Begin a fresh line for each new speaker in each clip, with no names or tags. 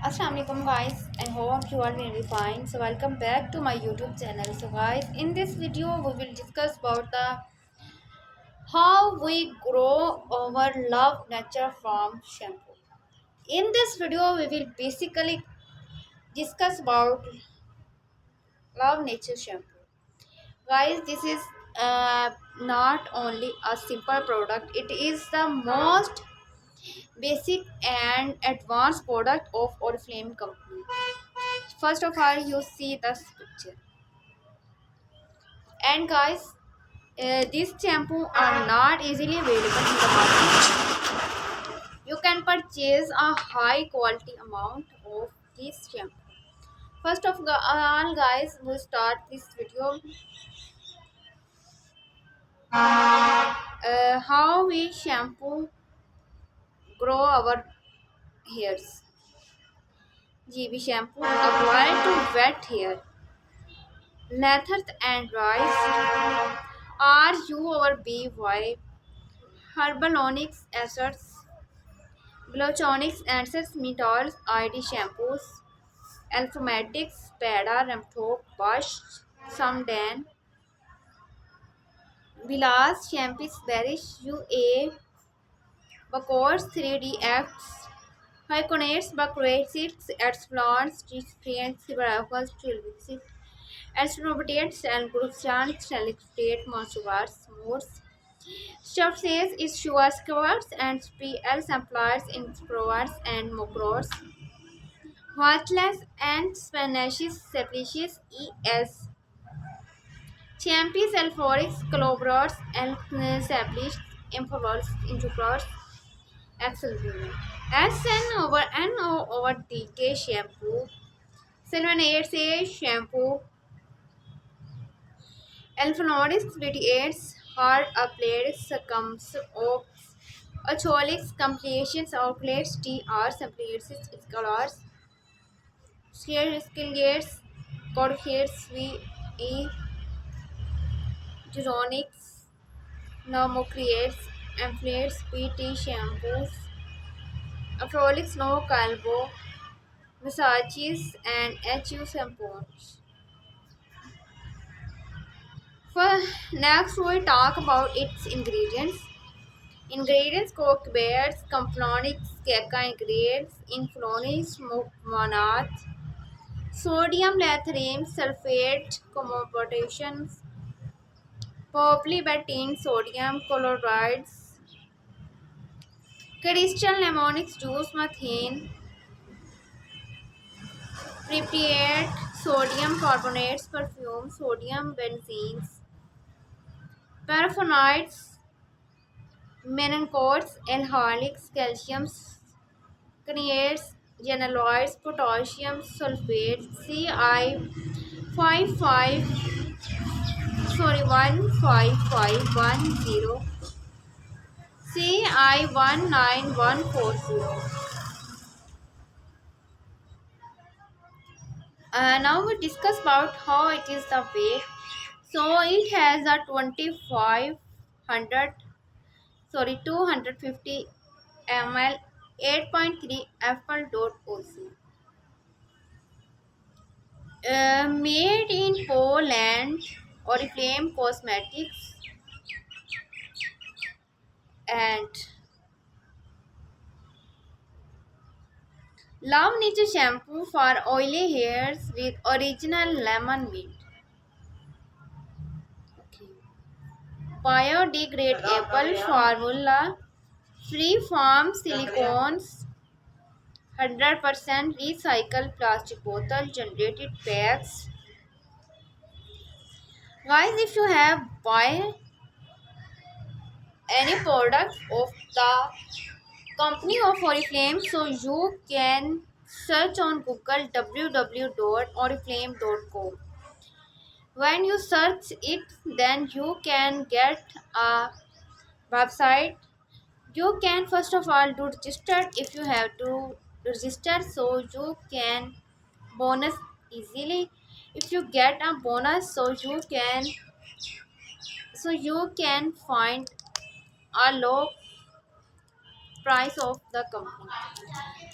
Assalamualaikum guys, I hope you are really fine. So welcome back to my YouTube channel. So guys, in this video we will discuss about the how we grow our love nature from shampoo. In this video we will basically discuss about love nature shampoo. Guys, this is not only a simple product, it is the most basic and advanced product of Oriflame company. First of all, you see this picture. And guys, these shampoo are not easily available in the market. You can purchase a high quality amount of this shampoo. First of all, guys, we start this video. How we shampoo grow our hairs. GB shampoo applied to wet hair. Methods and rice. RUOR Herbal acids. Gluconics and metals, ID shampoos, Alphomatics, Pada, Ramthok, Bush, Samdan, Vilas, Champis, Barish, UA, Bacors, 3D Acts, Hyconates, Bacrates, Explants, Friends, Baracos, Chilvix, Astronobates, and Gurushan, Salicate, Monsugars, Moors. Stuff says is Shuas covers and PL samplers in Provars and Mocros. Watchless and Spanish species ES. Champis alphorix collaborators and established infovals intercross excellent. SN over NO over DK shampoo. Silvanates A shampoo. Alphonodix glitiates hard applied succumbs of Acholix completions outlets TR simplicates scholars. Skill gates, Codgates VE Duronics, Normocreates, Amphiates, PT shampoos, Afrolix No Calvo, massages, and HU shampoos. For next, we talk about its ingredients. Ingredients: coke bears, Complonix, Keka ingredients, Inflonix, Monat, sodium lathrime sulfate, potassium, polybutene, sodium chlorides, crystal lemonic juice, methane, prepared sodium carbonates, perfume, sodium benzenes, paraffinides, menoncoats, alcoholics, calcium canates, genaloids, potassium sulfate, Ci 15510, Ci 19140. Now we discuss about how it is the weight. So it has a 2500 250 ml 8.3 apple dot oc. Made in Poland, Oriflame Cosmetics and Love Nature shampoo for oily hairs with original lemon mint. Okay. Biodegradable formula, free from silicones, 100% recycled plastic bottle, generated packs. Guys, if you have buy any product of the company of Oriflame, so you can search on Google www.oriflame.com. When you search it, then you can get a website. You can first of all do register if you have to register, so you can bonus easily. If you get a bonus, so you can find a low price of the company.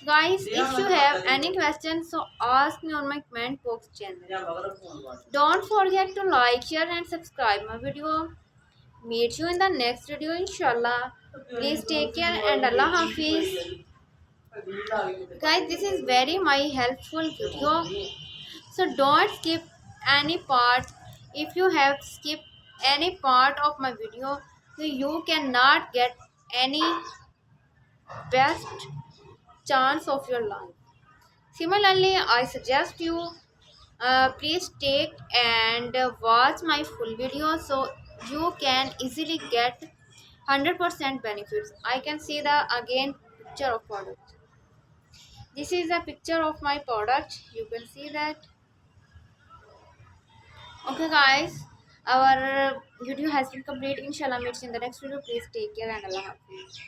Guys, if you have any questions, so ask me on my comment box channel. Don't forget to like, share and subscribe my video. Meet you in the next video inshallah. Please take care and Allah Hafiz. Guys, this is very my helpful video, so don't skip any part. If you have skipped any part of my video, so you cannot get any best chance of your life. Similarly, I suggest you please take and watch my full video so you can easily get 100% benefits. I can see the again picture of product. This is a picture of my product. You can see that. Okay, guys, our video has been complete. Inshallah, meet you in the next video. Please take care and Allah Hafiz.